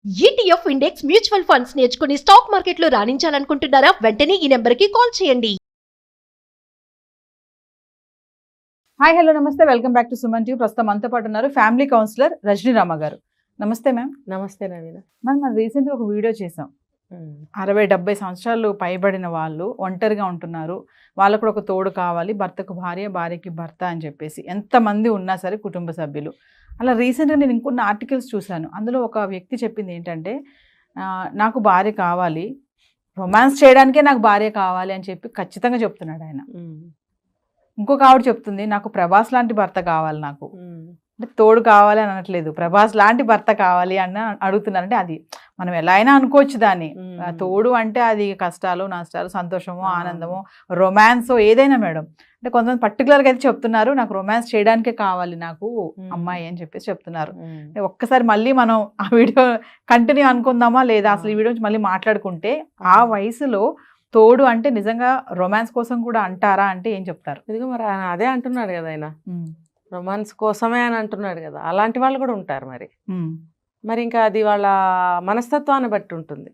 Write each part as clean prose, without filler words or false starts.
ETF index mutual funds నేర్చుకుని stock మార్కెట్లో రాణించాలనుకుంటున్నారా? వెంటనే ఈ నెంబర్కి కాల్ చేయండి. హాయ్ హలో నమస్తే, welcome back to Suman TV. ప్రస్తుతం మనతో పాటు ఉన్నారు ఫ్యామిలీ కౌన్సిలర్ రజనీ రామ గారు. నమస్తే మ్యామ్. నమస్తే నవీన. మనం రీసెంట్గా ఒక వీడియో చేసాం. 60-70 సంవత్సరాలు పైబడిన వాళ్ళు ఒంటరిగా ఉంటున్నారు, వాళ్ళకు కూడా ఒక తోడు కావాలి, భర్తకు భార్య, భార్యకి భర్త అని చెప్పేసి ఎంతమంది ఉన్నా సరే కుటుంబ సభ్యులు. అలా రీసెంట్గా నేను ఇంకొన్ని ఆర్టికల్స్ చూశాను. అందులో ఒక వ్యక్తి చెప్పింది ఏంటంటే, నాకు భార్య కావాలి, రొమాన్స్ చేయడానికే నాకు భార్య కావాలి అని చెప్పి ఖచ్చితంగా చెప్తున్నాడు ఆయన. ఇంకొక ఆవిడ చెప్తుంది, నాకు ప్రభాస్ లాంటి భర్త కావాలి, నాకు అంటే తోడు కావాలి అని అనట్లేదు, ప్రభాస్ లాంటి భర్త కావాలి అని అడుగుతున్నారంటే అది మనం ఎలా అయినా అనుకోవచ్చు దాన్ని. తోడు అంటే అది కష్టాలు నష్టాలు, సంతోషమో ఆనందమో రొమాన్సో ఏదైనా మేడం. అంటే కొంతమంది పర్టికులర్గా అయితే చెప్తున్నారు, నాకు రొమాన్స్ చేయడానికే కావాలి నాకు అమ్మాయి అని చెప్పేసి చెప్తున్నారు. ఒక్కసారి మళ్ళీ మనం ఆ వీడియో కంటిన్యూ అనుకుందామా లేదా, అసలు ఈ వీడియో మళ్ళీ మాట్లాడుకుంటే ఆ వయసులో తోడు అంటే నిజంగా రొమాన్స్ కోసం కూడా అంటారా అంటే ఏం చెప్తారు? ఇదిగో మరి ఆయన అదే అంటున్నాడు కదా, ఆయన రొమాన్స్ కోసమే అని అంటున్నాడు కదా. అలాంటి వాళ్ళు కూడా ఉంటారు మరి ఇంకా అది వాళ్ళ మనస్తత్వాన్ని బట్టి ఉంటుంది.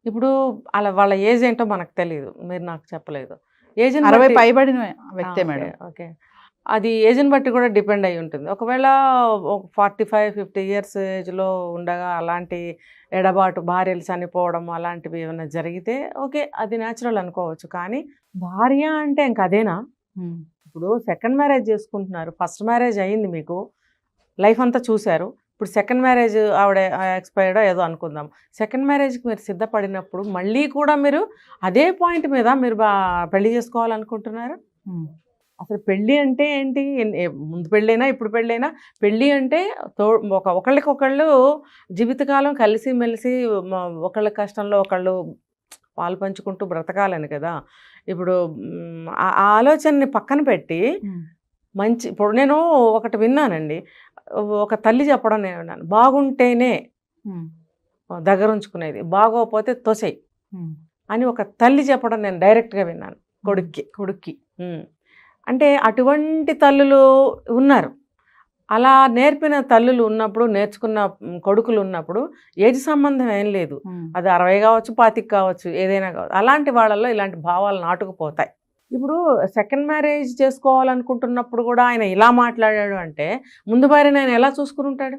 ఇప్పుడు అలా వాళ్ళ ఏజ్ ఏంటో మనకు తెలియదు, మీరు నాకు చెప్పలేదు. ఏజ్ 60 పైబడిన వ్యక్తే మేడం. ఓకే, అది ఏజ్ని బట్టి కూడా డిపెండ్ అయి ఉంటుంది. ఒకవేళ 45-50 ఇయర్స్ ఏజ్లో ఉండగా అలాంటి ఎడబాటు, భార్యలు చనిపోవడం అలాంటివి ఏమైనా జరిగితే ఓకే, అది న్యాచురల్ అనుకోవచ్చు. కానీ భార్య అంటే ఇంక అదేనా? ఇప్పుడు సెకండ్ మ్యారేజ్ చేసుకుంటున్నారు, ఫస్ట్ మ్యారేజ్ అయ్యింది, మీకు లైఫ్ అంతా చూశారు. ఇప్పుడు సెకండ్ మ్యారేజ్ ఆవిడ ఎక్స్పైర్డ్ ఏదో అనుకుందాం, సెకండ్ మ్యారేజ్కి మీరు సిద్ధపడినప్పుడు మళ్ళీ కూడా మీరు అదే పాయింట్ మీద మీరు పెళ్లి చేసుకోవాలనుకుంటున్నారు. అసలు పెళ్ళి అంటే ఏంటి? ముందు పెళ్ళైనా ఇప్పుడు పెళ్ళైనా పెళ్ళి అంటే ఒకళ్ళకొకళ్ళు జీవితకాలం కలిసి మెలిసి ఒకళ్ళ కష్టంలో ఒకళ్ళు పాలు పంచుకుంటూ బ్రతకాలని కదా. ఇప్పుడు ఆ ఆలోచనని పక్కన పెట్టి మంచి, ఇప్పుడు నేను ఒకటి విన్నానండి, ఒక తల్లి చెప్పడం నేను విన్నాను, బాగుంటేనే దగ్గర ఉంచుకునేది, బాగోకపోతే తోసేయి అని ఒక తల్లి చెప్పడం నేను డైరెక్ట్గా విన్నాను కొడుక్కి. అంటే అటువంటి తల్లులు ఉన్నారు. అలా నేర్పిన తల్లులు ఉన్నప్పుడు, నేర్చుకున్న కొడుకులు ఉన్నప్పుడు ఏజ్ సంబంధం ఏం లేదు. అది 60 కావచ్చు, 25 కావచ్చు, ఏదైనా కావచ్చు. అలాంటి వాళ్ళల్లో ఇలాంటి భావాలు నాటుకుపోతాయి. ఇప్పుడు సెకండ్ మ్యారేజ్ చేసుకోవాలనుకుంటున్నప్పుడు కూడా ఆయన ఇలా మాట్లాడాడు అంటే ముందు భార్యని ఆయన ఎలా చూసుకుని ఉంటాడు?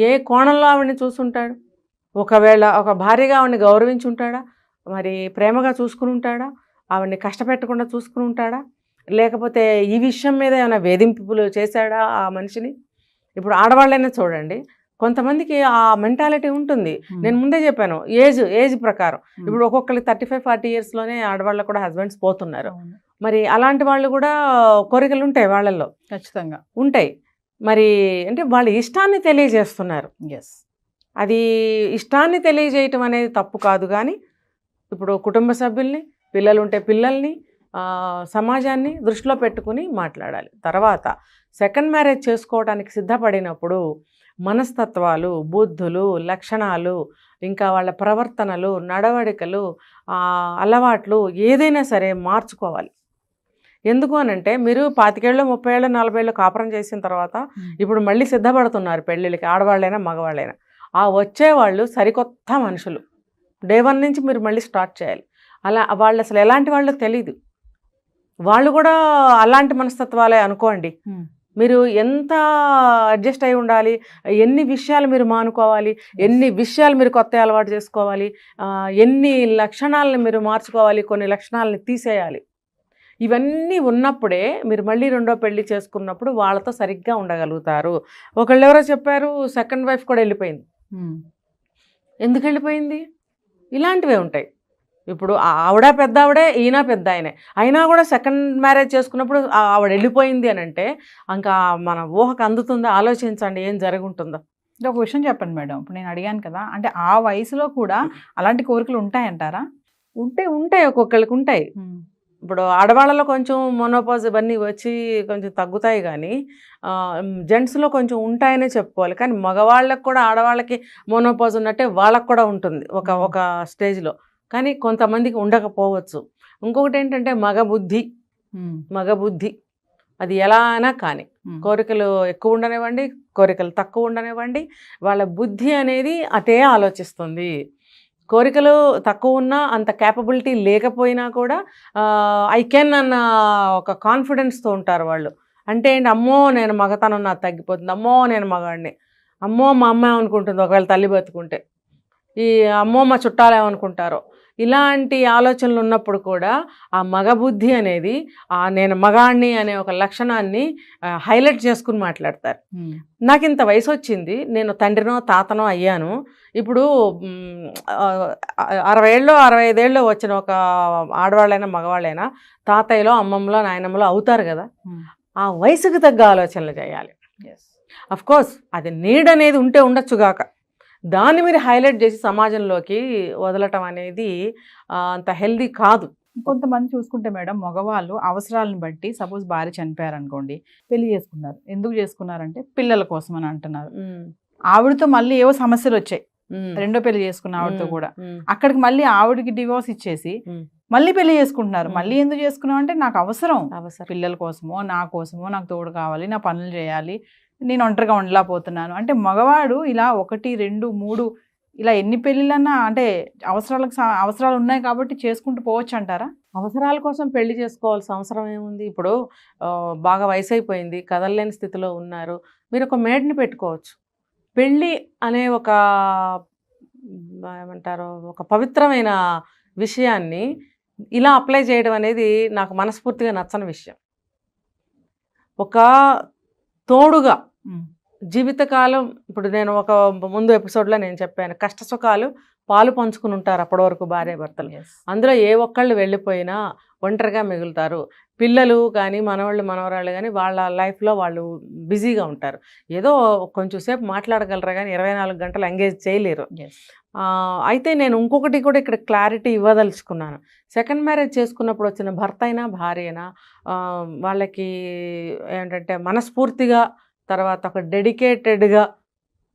ఏ కోణంలో ఆవిడని చూసుంటాడు? ఒకవేళ ఒక భార్యగా ఆవిడని గౌరవించి ఉంటాడా? మరి ప్రేమగా చూసుకుని ఉంటాడా? ఆవిడని కష్టపెట్టకుండా చూసుకుని ఉంటాడా? లేకపోతే ఈ విషయం మీద ఏమైనా వేధింపులు చేశాడా ఆ మనిషిని? ఇప్పుడు ఆడవాళ్ళైనా చూడండి, కొంతమందికి ఆ మెంటాలిటీ ఉంటుంది. నేను ముందే చెప్పాను, ఏజ్ ప్రకారం ఇప్పుడు ఒక్కొక్కరికి 35-40 ఇయర్స్లోనే ఆడవాళ్ళకు కూడా హస్బెండ్స్ పోతున్నారు. మరి అలాంటి వాళ్ళు కూడా కోరికలు ఉంటాయి, వాళ్ళల్లో ఖచ్చితంగా ఉంటాయి. మరి అంటే వాళ్ళ ఇష్టాన్ని తెలియజేస్తున్నారు. అది ఇష్టాన్ని తెలియజేయటం అనేది తప్పు కాదు. కానీ ఇప్పుడు కుటుంబ సభ్యుల్ని, పిల్లలు ఉంటే పిల్లల్ని, సమాజాన్ని దృష్టిలో పెట్టుకుని మాట్లాడాలి. తర్వాత సెకండ్ మ్యారేజ్ చేసుకోవడానికి సిద్ధపడినప్పుడు మనస్తత్వాలు, బుద్ధులు, లక్షణాలు, ఇంకా వాళ్ళ ప్రవర్తనలు, నడవడికలు, అలవాట్లు ఏదైనా సరే మార్చుకోవాలి. ఎందుకు అనంటే మీరు 25 ఏళ్ళు, 30 ఏళ్ళు, 40 ఏళ్ళు కాపురం చేసిన తర్వాత ఇప్పుడు మళ్ళీ సిద్ధపడుతున్నారు పెళ్ళిళ్ళకి, ఆడవాళ్ళైనా మగవాళ్ళైనా. ఆ వచ్చేవాళ్ళు సరికొత్త మనుషులు. డే 1 నుంచి మీరు మళ్ళీ స్టార్ట్ చేయాలి. అలా వాళ్ళు అసలు ఎలాంటి వాళ్ళు తెలీదు. వాళ్ళు కూడా అలాంటి మనస్తత్వాలే అనుకోండి. మీరు ఎంత అడ్జస్ట్ అయి ఉండాలి, ఎన్ని విషయాలు మీరు మానుకోవాలి, ఎన్ని విషయాలు మీరు కొత్త అలవాటు చేసుకోవాలి, ఎన్ని లక్షణాలను మీరు మార్చుకోవాలి, కొన్ని లక్షణాలను తీసేయాలి. ఇవన్నీ ఉన్నప్పుడే మీరు మళ్ళీ రెండో పెళ్లి చేసుకున్నప్పుడు వాళ్ళతో సరిగ్గా ఉండగలుగుతారు. ఒకళ్ళు ఎవరో చెప్పారు, సెకండ్ వైఫ్ కూడా వెళ్ళిపోయింది. ఎందుకు వెళ్ళిపోయింది? ఇలాంటివే ఉంటాయి. ఇప్పుడు ఆవిడ పెద్ద ఆవిడే, ఈయన పెద్ద ఆయనే, అయినా కూడా సెకండ్ మ్యారేజ్ చేసుకున్నప్పుడు ఆవిడ వెళ్ళిపోయింది అని అంటే ఇంకా మన ఊహకు అందుతుందో ఆలోచించండి ఏం జరుగుంటుందో. ఒక విషయం చెప్పండి మేడం, ఇప్పుడు నేను అడిగాను కదా, అంటే ఆ వయసులో కూడా అలాంటి కోరికలు ఉంటాయంటారా? ఉంటాయి, ఒక్కొక్కరికి ఉంటాయి. ఇప్పుడు ఆడవాళ్ళలో కొంచెం మొనోపాజ్ ఇవన్నీ వచ్చి కొంచెం తగ్గుతాయి, కానీ జెంట్స్లో కొంచెం ఉంటాయనే చెప్పుకోవాలి. కానీ మగవాళ్ళకి కూడా ఆడవాళ్ళకి మొనోపాజ్ ఉన్నట్టే వాళ్ళకు కూడా ఉంటుంది ఒక స్టేజ్లో. కానీ కొంతమందికి ఉండకపోవచ్చు. ఇంకొకటి ఏంటంటే మగబుద్ధి అది ఎలా అయినా కానీ కోరికలు ఎక్కువ ఉండనివ్వండి, కోరికలు తక్కువ ఉండనివ్వండి, వాళ్ళ బుద్ధి అనేది అటే ఆలోచిస్తుంది. కోరికలు తక్కువ ఉన్నా, అంత క్యాపబిలిటీ లేకపోయినా కూడా ఐ కెన్ అన్న ఒక కాన్ఫిడెన్స్తో ఉంటారు వాళ్ళు. అంటే ఏంటి, అమ్మో నేను మగతనం నాకు తగ్గిపోతుంది, అమ్మో నేను మగాడిని, అమ్మో మా అమ్మ ఏమనుకుంటుంది ఒకవేళ తల్లి బతుకుంటే, ఈ అమ్మో మా చుట్టాలు ఏమనుకుంటారో, ఇలాంటి ఆలోచనలు ఉన్నప్పుడు కూడా ఆ మగ బుద్ధి అనేది నేను మగాడిని అనే ఒక లక్షణాన్ని హైలైట్ చేసుకుని మాట్లాడతారు. నాకు ఇంత వయసు వచ్చింది, నేను తండ్రినో తాతనో అయ్యాను, ఇప్పుడు 60 ఏళ్ళు 65 ఏళ్ళు వచ్చిన ఒక ఆడవాళ్ళైనా మగవాళ్ళైనా తాతయ్యలో అమ్మమ్మలో నాయనమ్మలో అవుతారు కదా, ఆ వయసుకు తగ్గ ఆలోచనలు చేయాలి. అఫ్కోర్స్ అది నీడ్ అనేది ఉంటే ఉండొచ్చుగాక, దాన్ని మీరు హైలైట్ చేసి సమాజంలోకి వదలటం అనేది అంత హెల్దీ కాదు. కొంతమంది చూసుకుంటే మేడం, మగవాళ్ళు అవసరాలను బట్టి, సపోజ్ భార్య చనిపోయారు అనుకోండి, పెళ్లి చేసుకున్నారు. ఎందుకు చేసుకున్నారంటే పిల్లల కోసం అని అంటున్నారు. ఆవిడతో మళ్ళీ ఏవో సమస్యలు వచ్చాయి, రెండో పెళ్లి చేసుకున్న ఆవిడతో కూడా, అక్కడికి మళ్ళీ ఆవిడకి డివోర్స్ ఇచ్చేసి మళ్ళీ పెళ్లి చేసుకుంటున్నారు. మళ్ళీ ఎందుకు చేసుకున్నాం అంటే నాకు అవసరం, పిల్లల కోసమో నా కోసమో నాకు తోడు కావాలి, నా పనులు చేయాలి, నేను ఒంటరిగా ఉండలేకపోతున్నాను అంటే మగవాడు ఇలా 1, 2, 3 ఇలా ఎన్ని పెళ్ళిళ్ళన్నా అంటే అవసరాలు ఉన్నాయి కాబట్టి చేసుకుంటూ పోవచ్చు అంటారా? అవసరాల కోసం పెళ్లి చేసుకోవాల్సిన అవసరం ఏముంది? ఇప్పుడు బాగా వయసు అయిపోయింది, కదలలేని స్థితిలో ఉన్నారు, మీరు ఒక మేడ్ని పెట్టుకోవచ్చు. పెళ్ళి అనే ఒక ఏమంటారు, ఒక పవిత్రమైన విషయాన్ని ఇలా అప్లై చేయడం అనేది నాకు మనస్ఫూర్తిగా నచ్చని విషయం. ఒక తోడుగా జీవితకాలం, ఇప్పుడు నేను ఒక ముందు ఎపిసోడ్లో నేను చెప్పాను, కష్ట సుఖాలు పాలు పంచుకుని ఉంటారు అప్పటి వరకు భార్యాభర్తలు. అందులో ఏ ఒక్కళ్ళు వెళ్ళిపోయినా ఒంటరిగా మిగులుతారు. పిల్లలు కానీ మనవాళ్ళు మనవరాళ్ళు కానీ వాళ్ళ లైఫ్లో వాళ్ళు బిజీగా ఉంటారు. ఏదో కొంచెం సేపు మాట్లాడగలరా కానీ 24 గంటలు ఎంగేజ్ చేయలేరు. అయితే నేను ఇంకొకటి కూడా ఇక్కడ క్లారిటీ ఇవ్వదలుచుకున్నాను. సెకండ్ మ్యారేజ్ చేసుకున్నప్పుడు వచ్చిన భర్త అయినా భార్య అయినా వాళ్ళకి ఏంటంటే మనస్ఫూర్తిగా తర్వాత ఒక డెడికేటెడ్గా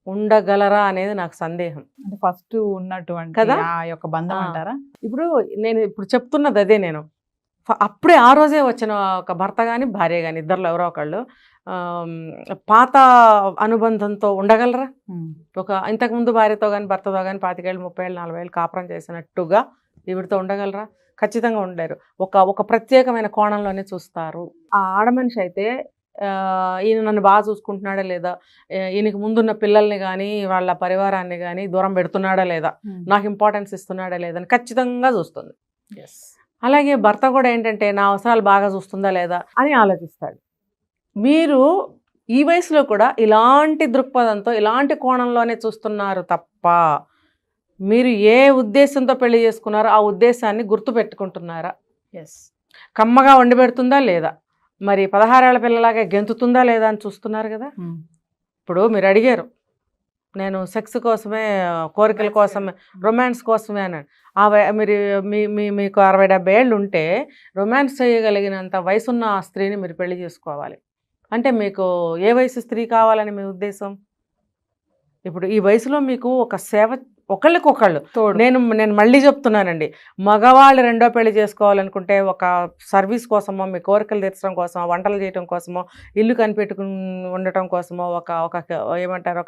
ఉండగలరా అనేది నాకు సందేహం. అంటే ఫస్ట్ ఉన్నటువంటి కదా ఆ యొక్క బంధం అంటారా? ఇప్పుడు నేను చెప్తున్నది అదే. నేను అప్పుడే ఆ రోజే వచ్చిన ఒక భర్త కానీ భార్య కానీ ఇద్దరిలో ఎవరో ఒకళ్ళు పాత అనుబంధంతో ఉండగలరా? ఒక ఇంతకుముందు భార్యతో కానీ భర్తతో కానీ 25 ఏళ్ళు 30 ఏళ్ళు 40 ఏళ్ళు కాపురం చేసినట్టుగా ఈవిడితో ఉండగలరా? ఖచ్చితంగా ఉండలేరు. ఒక ప్రత్యేకమైన కోణంలోనే చూస్తారు. ఆ ఆడమనిషి అయితే ఈయన నన్ను బాగా చూసుకుంటున్నాడా లేదా, ఈయనకి ముందున్న పిల్లల్ని కానీ వాళ్ళ పరివారాన్ని కానీ దూరం పెడుతున్నాడా లేదా, నాకు ఇంపార్టెన్స్ ఇస్తున్నాడా లేదని ఖచ్చితంగా చూస్తుంది. అలాగే భర్త కూడా ఏంటంటే నా అవసరాలు బాగా చూస్తుందా లేదా అని ఆలోచిస్తాడు. మీరు ఈ వయసులో కూడా ఇలాంటి దృక్పథంతో ఇలాంటి కోణంలోనే చూస్తున్నారు తప్ప మీరు ఏ ఉద్దేశంతో పెళ్లి చేసుకున్నారో ఆ ఉద్దేశాన్ని గుర్తుపెట్టుకుంటున్నారా? కమ్మగా వండి పెడుతుందా లేదా, మరి 16 ఏళ్ల పిల్లలాగా గెంతుతుందా లేదా అని చూస్తున్నారు కదా. ఇప్పుడు మీరు అడిగారు నేను సెక్స్ కోసమే, కోరికల కోసమే, రొమాన్స్ కోసమే అని. మీరు మీకు 60-70 ఏళ్ళు ఉంటే రొమాన్స్ చేయగలిగినంత వయసున్న ఆ స్త్రీని మీరు పెళ్లి చేసుకోవాలి. అంటే మీకు ఏ వయసు స్త్రీ కావాలని మీ ఉద్దేశం? ఇప్పుడు ఈ వయసులో మీకు ఒక సేవ, ఒకళ్ళకొకళ్ళు నేను మళ్ళీ చెప్తున్నానండి, మగవాళ్ళు రెండో పెళ్లి చేసుకోవాలనుకుంటే ఒక సర్వీస్ కోసమో, మీ కోరికలు తీర్చడం కోసమో, వంటలు చేయడం కోసమో, ఇల్లు కనిపెట్టుకుని ఉండటం కోసమో, ఒక ఏమంటారు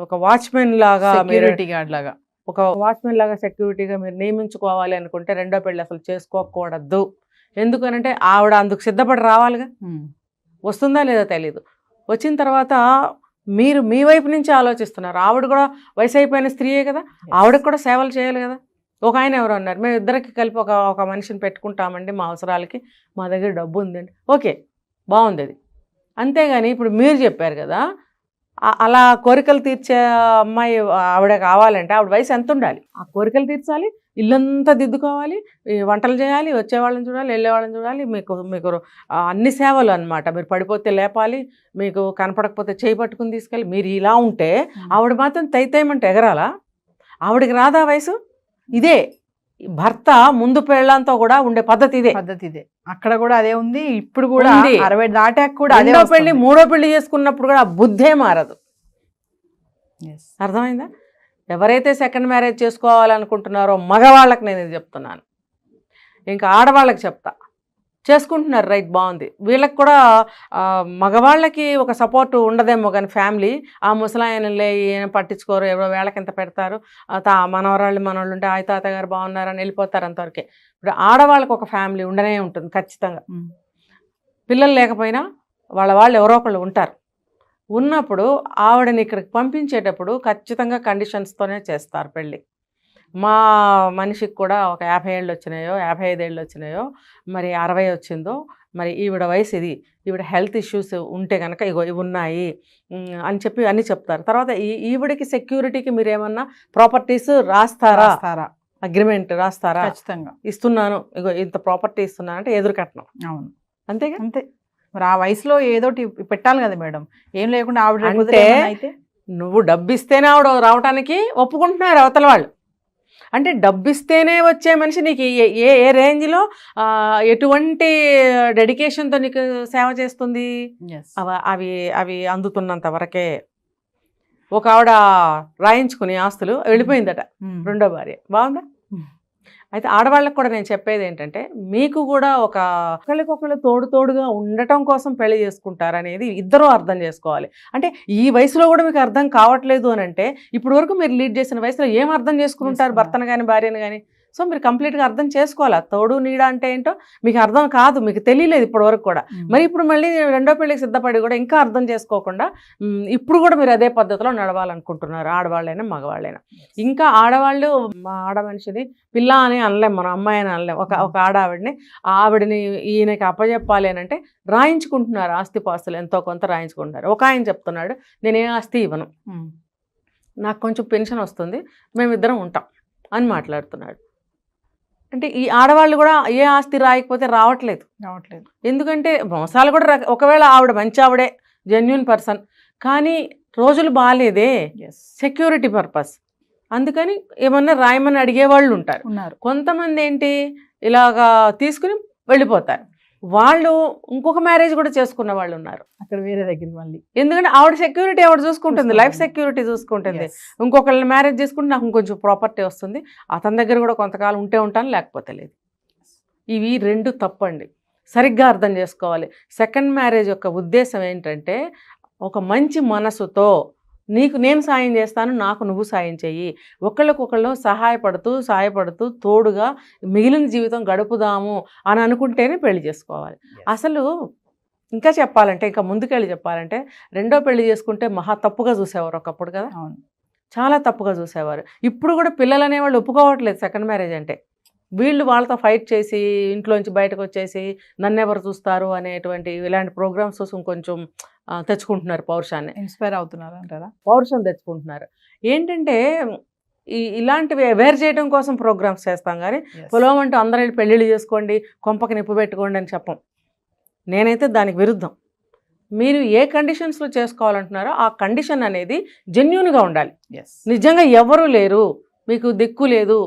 ఒక వాచ్మెన్ లాగా, సెక్యూరిటీ గార్డ్ లాగా, ఒక వాచ్మెన్ లాగా సెక్యూరిటీగా మీరు నియమించుకోవాలి అనుకుంటే రెండో పెళ్లి అసలు చేసుకోకూడదు. ఎందుకనంటే ఆవిడ అందుకు సిద్ధపడి రావాలిగా. వస్తుందా లేదా తెలీదు. వచ్చిన తర్వాత మీరు మీ వైపు నుంచి ఆలోచిస్తున్నారు. ఆవిడ కూడా వయసు అయిపోయిన స్త్రీయే కదా, ఆవిడకి కూడా సేవలు చేయాలి కదా. ఒక ఆయన ఎవరు అన్నారు, మేము ఇద్దరికి కలిపి ఒక మనిషిని పెట్టుకుంటామండి మా అవసరాలకి, మా దగ్గర డబ్బు ఉందండి, ఓకే బాగుంది అది. అంతేగాని ఇప్పుడు మీరు చెప్పారు కదా, అలా కోరికలు తీర్చే అమ్మాయి ఆవిడ కావాలంటే ఆవిడ వయసు ఎంత ఉండాలి? ఆ కోరికలు తీర్చాలి, ఇల్లంతా దిద్దుకోవాలి, వంటలు చేయాలి, వచ్చేవాళ్ళని చూడాలి, వెళ్ళేవాళ్ళని చూడాలి, మీకు అన్ని సేవలు అనమాట. మీరు పడిపోతే లేపాలి, మీకు కనపడకపోతే చేయి పట్టుకుని తీసుకెళ్ళి. మీరు ఇలా ఉంటే ఆవిడ మాత్రం తైతేయమంటే ఎగరాలా? ఆవిడకి రాదా వయసు? ఇదే భర్త ముందు పెళ్ళంతో కూడా ఉండే పద్ధతి ఇదే. అక్కడ కూడా అదే ఉంది, ఇప్పుడు కూడా 60 దాటాక కూడా అదే. పెళ్లి మూడో పెళ్లి చేసుకున్నప్పుడు కూడా బుద్ధే మారదు. అర్థమైందా? ఎవరైతే సెకండ్ మ్యారేజ్ చేసుకోవాలనుకుంటున్నారో మగవాళ్ళకి నేను ఇది చెప్తున్నాను. ఇంకా ఆడవాళ్ళకి చెప్తా, చేసుకుంటున్నారు, రైట్, బాగుంది. వీళ్ళకి కూడా మగవాళ్ళకి ఒక సపోర్ట్ ఉండదేమో కానీ ఫ్యామిలీ, ఆ ముసలాయనలే ఏం పట్టించుకోరు, ఎవరో వేళకింత పెడతారు, మనవాళ్ళు ఉంటే ఆయ తాతగారు బాగున్నారని వెళ్ళిపోతారు అంతవరకే. ఇప్పుడు ఆడవాళ్ళకి ఒక ఫ్యామిలీ ఉండనే ఉంటుంది ఖచ్చితంగా. పిల్లలు లేకపోయినా వాళ్ళు ఎవరో ఒకళ్ళు ఉంటారు. ఉన్నప్పుడు ఆవిడని ఇక్కడికి పంపించేటప్పుడు ఖచ్చితంగా కండిషన్స్తోనే చేస్తారు పెళ్ళి. మా మనిషికి కూడా ఒక 50 ఏళ్ళు వచ్చినాయో, 55 ఏళ్ళు వచ్చినాయో, మరి 60 వచ్చిందో, మరి ఈవిడ వయసు ఇది, ఈవిడ హెల్త్ ఇష్యూస్ ఉంటే కనుక ఇగో ఇవి ఉన్నాయి అని చెప్పి అన్నీ చెప్తారు. తర్వాత ఈవిడికి సెక్యూరిటీకి మీరు ఏమన్నా ప్రాపర్టీస్ రాస్తారా, అగ్రిమెంట్ రాస్తారా, ఖచ్చితంగా ఇస్తున్నాను, ఇగో ఇంత ప్రాపర్టీ ఇస్తున్నాను అంటే ఎదురు కట్నం. అవును, అంతేగా. అంతే. మరి ఆ వయసులో ఏదోటి పెట్టాలి కదా మేడం, ఏం లేకుండా ఆవిడ అంటే అయితే నువ్వు డబ్బు ఇస్తేనే ఆవిడ రావడానికి ఒప్పుకుంటున్నారు అవతల వాళ్ళు. అంటే డబ్బు ఇస్తేనే వచ్చే మనిషి నీకు ఏ రేంజ్లో ఎటువంటి డెడికేషన్తో నీకు సేవ చేస్తుంది, అవి అవి అందుతున్నంత వరకే. ఒక ఆవిడ రాయించుకుని ఆస్తులు వెళ్ళిపోయిందట, రెండో భార్య. బాగుందా? అయితే ఆడవాళ్ళకు కూడా నేను చెప్పేది ఏంటంటే, మీకు కూడా ఒకళ్ళకొకళ్ళు తోడుగా ఉండటం కోసం పెళ్లి చేసుకుంటారనేది ఇద్దరూ అర్థం చేసుకోవాలి. అంటే ఈ వయసులో కూడా మీకు అర్థం కావట్లేదు అని అంటే, ఇప్పుడు వరకు మీరు లీడ్ చేసిన వయసులో ఏం అర్థం చేసుకుని ఉంటారు భర్తను కానీ భార్యను కానీ? సో మీరు కంప్లీట్గా అర్థం చేసుకోవాలి. తోడు నీడ అంటే ఏంటో మీకు అర్థం కాదు, మీకు తెలియలేదు ఇప్పటి వరకు కూడా. మరి ఇప్పుడు మళ్ళీ రెండో పెళ్ళికి సిద్ధపడి కూడా ఇంకా అర్థం చేసుకోకుండా ఇప్పుడు కూడా మీరు అదే పద్ధతిలో నడవాలనుకుంటున్నారు, ఆడవాళ్ళైనా మగవాళ్ళైనా. ఇంకా ఆడవాళ్ళు, మా ఆడ మనిషిని పిల్ల అని అనలేం, మనం అమ్మాయి అని అనలేం. ఒక ఆవిడని ఈయనకి అప్పచెప్పాలి అని అంటే రాయించుకుంటున్నారు, ఆస్తిపాస్తులు ఎంతో కొంత రాయించుకుంటున్నారు. ఒక ఆయన చెప్తున్నాడు, నేనే ఆస్తి ఇవ్వను, నాకు కొంచెం పెన్షన్ వస్తుంది, మేమిద్దరం ఉంటాం అని మాట్లాడుతున్నాడు. అంటే ఈ ఆడవాళ్ళు కూడా ఏ ఆస్తి రాయకపోతే రావట్లేదు. ఎందుకంటే మోసాలు కూడా ఒకవేళ ఆవిడ మంచి ఆవిడే, జెన్యూన్ పర్సన్, కానీ రోజులు బాగాలేదే, సెక్యూరిటీ పర్పస్, అందుకని ఏమన్నా రాయమని అడిగేవాళ్ళు ఉంటారు. కొంతమంది ఏంటి ఇలాగా తీసుకుని వెళ్ళిపోతారు. వాళ్ళు ఇంకొక మ్యారేజ్ కూడా చేసుకున్న వాళ్ళు ఉన్నారు అక్కడ వేరే దగ్గర మళ్ళీ. ఎందుకంటే ఆవిడ సెక్యూరిటీ ఆవిడ చూసుకుంటుంది, లైఫ్ సెక్యూరిటీ చూసుకుంటుంది. ఇంకొకళ్ళని మ్యారేజ్ చేసుకుంటే నాకు ఇంకొంచెం ప్రాపర్టీ వస్తుంది, అతని దగ్గర కూడా కొంతకాలం ఉంటే ఉంటాను, లేకపోతే లేదు. ఇవి రెండు తప్పండి, సరిగ్గా అర్థం చేసుకోవాలి. సెకండ్ మ్యారేజ్ యొక్క ఉద్దేశం ఏంటంటే, ఒక మంచి మనసుతో నీకు నేను సాయం చేస్తాను, నాకు నువ్వు సాయం చెయ్యి, ఒకళ్ళకొకళ్ళు సాయపడుతూ తోడుగా మిగిలిన జీవితం గడుపుదాము అని అనుకుంటేనే పెళ్లి చేసుకోవాలి. అసలు ఇంకా చెప్పాలంటే, ఇంకా ముందుకెళ్ళి చెప్పాలంటే, రెండో పెళ్లి చేసుకుంటే మహా తప్పుగా చూసేవారు ఒకప్పుడు కదా, చాలా తప్పుగా చూసేవారు. ఇప్పుడు కూడా పిల్లలు అనేవాళ్ళు ఒప్పుకోవట్లేదు సెకండ్ మ్యారేజ్ అంటే. వీళ్ళు వాళ్ళతో ఫైట్ చేసి ఇంట్లోంచి బయటకు వచ్చేసి నన్నెవరు చూస్తారు అనేటువంటి ఇలాంటి ప్రోగ్రామ్స్ కోసం కొంచెం తెచ్చుకుంటున్నారు, పౌరుషాన్ని ఇన్స్పైర్ అవుతున్నారు అంటారా, పౌరుషం తెచ్చుకుంటున్నారు. ఏంటంటే ఇలాంటివి అవేర్ చేయడం కోసం ప్రోగ్రామ్స్ చేస్తాం, కానీ పొలం అంటూ అందరూ పెళ్ళిళ్ళు చేసుకోండి, కొంపకి నిప్పు పెట్టుకోండి అని చెప్పం. నేనైతే దానికి విరుద్ధం. మీరు ఏ కండిషన్స్లో చేసుకోవాలంటున్నారో ఆ కండిషన్ అనేది జెన్యూన్గా ఉండాలి. నిజంగా ఎవరూ లేరు, మీకు దిక్కు లేదు,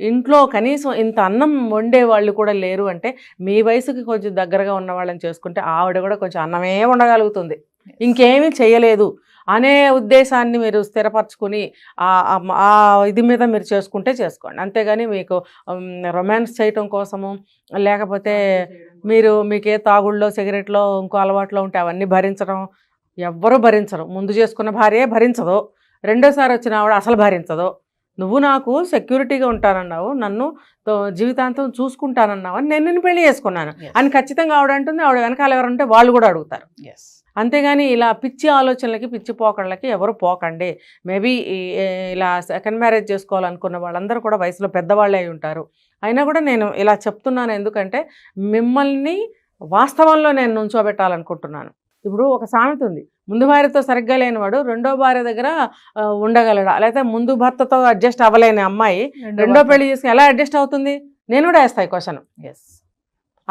ఇంట్లో కనీసం ఇంత అన్నం వండే వాళ్ళు కూడా లేరు అంటే, మీ వయసుకి కొంచెం దగ్గరగా ఉన్న వాళ్ళని చేసుకుంటే ఆవిడ కూడా కొంచెం అన్నమే ఉండగలుగుతుంది, ఇంకేమీ చేయలేదు అనే ఉద్దేశాన్ని మీరు స్థిరపరచుకుని ఆ ఇది మీద మీరు చేసుకుంటే చేసుకోండి. అంతేగాని మీకు రొమాన్స్ చేయటం కోసము, లేకపోతే మీకే తాగుళ్ళో సిగరెట్లో ఇంకో అలవాట్లో ఉంటే అవన్నీ భరించడం ఎవ్వరూ భరించరు. ముందు చేసుకున్న భార్యే భరించదు, రెండోసారి వచ్చిన ఆవిడ అసలు భరించదు. నువ్వు నాకు సెక్యూరిటీగా ఉంటానన్నావు, నన్ను జీవితాంతం చూసుకుంటానన్నావు అని నేను పెళ్లి చేసుకున్నాను అని ఖచ్చితంగా ఆవిడ అంటుంది. ఆవిడ వెనకాల ఎవరంటే వాళ్ళు కూడా అడుగుతారు. అంతేగాని ఇలా పిచ్చి ఆలోచనలకి, పిచ్చి పోకళ్ళకి ఎవరు పోకండి. మేబీ ఇలా సెకండ్ మ్యారేజ్ చేసుకోవాలనుకున్న వాళ్ళందరూ కూడా వయసులో పెద్దవాళ్ళే అయి ఉంటారు. అయినా కూడా నేను ఇలా చెప్తున్నాను ఎందుకంటే, మిమ్మల్ని వాస్తవంలో నేను నుంచోబెట్టాలనుకుంటున్నాను. ఇప్పుడు ఒక సామెత ఉంది, ముందు భార్యతో సరిగ్గా లేనివాడు రెండో భార్య దగ్గర ఉండగలడా, లేకపోతే ముందు భర్తతో అడ్జస్ట్ అవ్వలేని అమ్మాయి రెండో పెళ్లి చేసుకుని ఎలా అడ్జస్ట్ అవుతుంది? నేను కూడా వేస్తాయి క్వశ్చన్.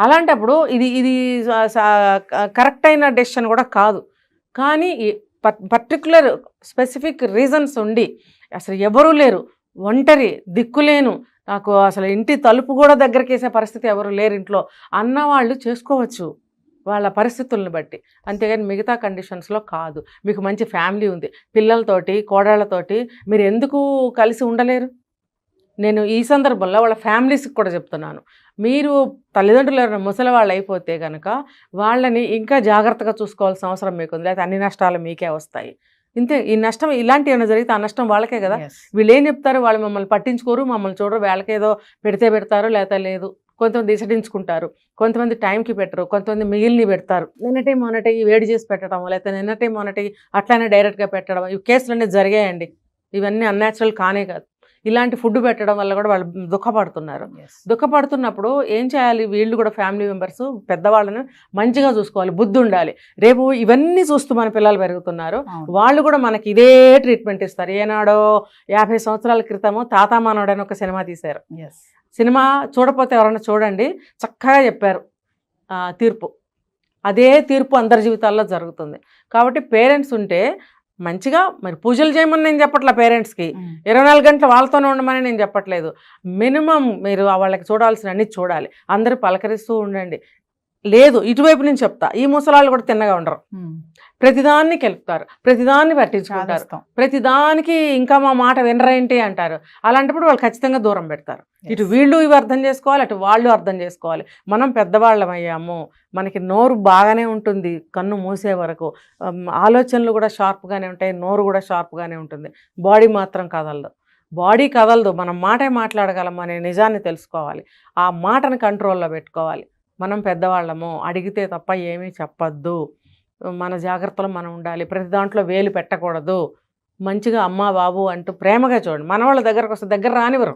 అలాంటప్పుడు ఇది కరెక్ట్ అయిన డెసిషన్ కూడా కాదు. కానీ పర్టికులర్ స్పెసిఫిక్ రీజన్స్ ఉండి, అసలు ఎవరూ లేరు, ఒంటరి దిక్కులేను, నాకు అసలు ఇంటి తలుపు కూడా దగ్గరికి వేసే పరిస్థితి ఎవరు లేరు ఇంట్లో అన్నవాళ్ళు చేసుకోవచ్చు వాళ్ళ పరిస్థితులను బట్టి. అంతేగాని మిగతా కండిషన్స్లో కాదు. మీకు మంచి ఫ్యామిలీ ఉంది, పిల్లలతోటి కోడళ్లతోటి మీరు ఎందుకు కలిసి ఉండలేరు? నేను ఈ సందర్భంలో వాళ్ళ ఫ్యామిలీస్కి కూడా చెప్తున్నాను, మీరు తల్లిదండ్రులు ఎవరైనా ముసలి వాళ్ళు అయిపోతే కనుక వాళ్ళని ఇంకా జాగ్రత్తగా చూసుకోవాల్సిన అవసరం మీకు ఉంది, లేకపోతే అన్ని నష్టాలు మీకే వస్తాయి. ఇంతే, ఈ నష్టం ఇలాంటి ఏమైనా జరిగితే ఆ నష్టం వాళ్ళకే కదా. Yes. వీళ్ళు ఏం చెప్తారు, వాళ్ళు మమ్మల్ని పట్టించుకోరు, మమ్మల్ని చూడరు, వాళ్ళకేదో పెడితే పెడతారు లేకపోతే లేదు. కొంతమంది ఇసడించుకుంటారు, కొంతమంది టైంకి పెట్టరు, కొంతమంది మిగిలిని పెడతారు. నిన్నటి మొన్నటి వేడి చేసి పెట్టడం, లేకపోతే నిన్నటి మొన్నటి అట్లానే డైరెక్ట్గా పెట్టడం, ఈ కేసులన్నీ జరిగాయండి. ఇవన్నీ అన్యాచురల్ కానే కాదు. ఇలాంటి ఫుడ్ పెట్టడం వల్ల కూడా వాళ్ళు దుఃఖపడుతున్నారు. Yes. దుఃఖపడుతున్నప్పుడు ఏం చేయాలి, వీళ్ళు కూడా ఫ్యామిలీ మెంబర్స్ పెద్దవాళ్ళని మంచిగా చూసుకోవాలి, బుద్ధి ఉండాలి. రేపు ఇవన్నీ చూస్తూ మన పిల్లలు పెరుగుతున్నారు, అవును. వాళ్ళు కూడా మనకి ఇదే ట్రీట్మెంట్ ఇస్తారు. ఏనాడో 50 సంవత్సరాల క్రితము తాత మానవుడని ఒక సినిమా తీశారు. Yes. సినిమా చూడకపోతే ఎవరైనా చూడండి, చక్కగా చెప్పారు తీర్పు. అదే తీర్పు అందరి జీవితాల్లో జరుగుతుంది. కాబట్టి పేరెంట్స్ ఉంటే మంచిగా, మరి పూజలు చేయమని నేను చెప్పట్లే పేరెంట్స్కి, 24 గంటలు వాళ్ళతోనే ఉండమని నేను చెప్పట్లేదు. మినిమం మీరు వాళ్ళకి చూడాల్సిన అన్ని చూడాలి, అందరూ పలకరిస్తూ ఉండండి. లేదు, ఇటువైపు నుంచి చెప్తా, ఈ ముసలాళ్ళు కూడా తిన్నగా ఉండరు, ప్రతిదాన్ని కెలుపుతారు, ప్రతిదాన్ని పట్టించుకుంటారు, చాదస్తం. ప్రతిదానికి ఇంకా మా మాట వినరేంటి అంటారు. అలాంటప్పుడు వాళ్ళు ఖచ్చితంగా దూరం పెడతారు. ఇటు వీళ్ళు ఇవి అర్థం చేసుకోవాలి, అటు వాళ్ళు అర్థం చేసుకోవాలి. మనం పెద్దవాళ్ళం అయ్యాము, మనకి నోరు బాగానే ఉంటుంది కన్ను మూసే వరకు, ఆలోచనలు కూడా షార్ప్గానే ఉంటాయి, నోరు కూడా షార్ప్గానే ఉంటుంది, బాడీ మాత్రం కదలదు. బాడీ కదలదు, మనం మాటే మాట్లాడగలం అనే నిజాన్ని తెలుసుకోవాలి. ఆ మాటను కంట్రోల్లో పెట్టుకోవాలి. మనం పెద్దవాళ్ళము, అడిగితే తప్ప ఏమీ చెప్పద్దు, మన జాగ్రత్తలో మనం ఉండాలి, ప్రతి దాంట్లో వేలు పెట్టకూడదు, మంచిగా అమ్మా బాబు అంటూ ప్రేమగా చూడండి. మనవాళ్ళ దగ్గరకు వస్తే దగ్గర రానివ్వరు,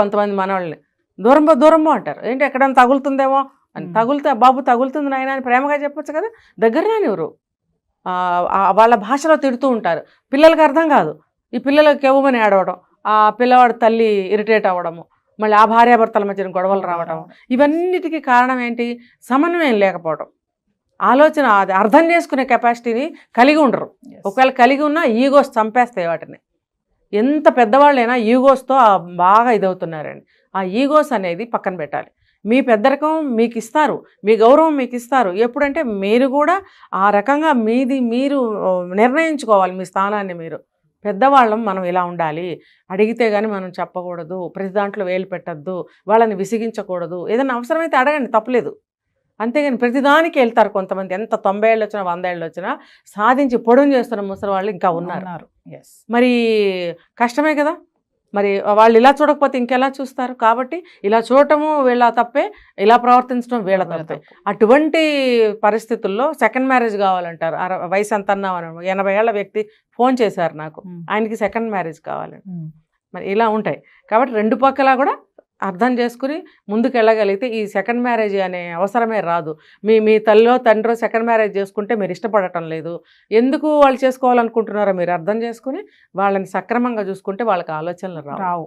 కొంతమంది మనవాళ్ళని దూరంబో అంటారు. ఏంటి ఎక్కడైనా తగులుతుందేమో అని, తగులుతే బాబు తగులుతుంది నాయన అని ప్రేమగా చెప్పొచ్చు కదా, దగ్గర రానివ్వరు. వాళ్ళ భాషలో తిడుతూ ఉంటారు, పిల్లలకి అర్థం కాదు. ఈ పిల్లలకి ఎవ్వమని ఏడవడం, ఆ పిల్లవాడు తల్లి ఇరిటేట్ అవ్వడము, మళ్ళీ ఆ భార్యాభర్తల మధ్యన గొడవలు రావడం, ఇవన్నిటికీ కారణం ఏంటి, సమన్వయం లేకపోవడం. ఆలోచన, అది అర్థం చేసుకునే కెపాసిటీని కలిగి ఉండరు. ఒకవేళ కలిగి ఉన్నా ఈగోస్ చంపేస్తాయి వాటిని. ఎంత పెద్దవాళ్ళైనా ఈగోస్తో బాగా ఇదవుతున్నారండి. ఆ ఈగోస్ అనేది పక్కన పెట్టాలి. మీ పెద్దరికం మీకు ఇస్తారు, మీ గౌరవం మీకు ఇస్తారు. ఎప్పుడంటే మీరు కూడా ఆ రకంగా మీరు నిర్ణయించుకోవాలి మీ స్థానాన్ని. మీరు పెద్దవాళ్ళం, మనం ఇలా ఉండాలి, అడిగితే కానీ మనం చెప్పకూడదు, ప్రతి దాంట్లో వేలు పెట్టద్దు, వాళ్ళని విసిగించకూడదు. ఏదైనా అవసరమైతే అడగండి, తప్పలేదు. అంతేగాని ప్రతిదానికి వెళ్తారు కొంతమంది. ఎంత 90 ఏళ్ళు వచ్చినా 100 ఏళ్ళు వచ్చినా సాధించి పొడుగు చేస్తున్న ముసలి వాళ్ళు ఇంకా ఉన్నారు. మరి కష్టమే కదా. మరి వాళ్ళు ఇలా చూడకపోతే ఇంకెలా చూస్తారు? కాబట్టి ఇలా చూడటము వీళ్ళ తప్పే, ఇలా ప్రవర్తించడం వీళ్ళ తప్పే. అటువంటి పరిస్థితుల్లో సెకండ్ మ్యారేజ్ కావాలంటారు. వయసు ఎంత అన్నామని 80 ఏళ్ల వ్యక్తి ఫోన్ చేశారు నాకు, ఆయనకి సెకండ్ మ్యారేజ్ కావాలని. మరి ఇలా ఉంటాయి. కాబట్టి రెండు పక్కలా కూడా అర్థం చేసుకుని ముందుకు వెళ్ళగలిగితే ఈ సెకండ్ మ్యారేజ్ అనే అవసరమే రాదు. మీ తల్లిలో తండ్రో సెకండ్ మ్యారేజ్ చేసుకుంటే మీరు ఇష్టపడటం లేదు, ఎందుకు వాళ్ళు చేసుకోవాలనుకుంటున్నారో మీరు అర్థం చేసుకుని వాళ్ళని సక్రమంగా చూసుకుంటే వాళ్ళకి ఆలోచనలు రావు.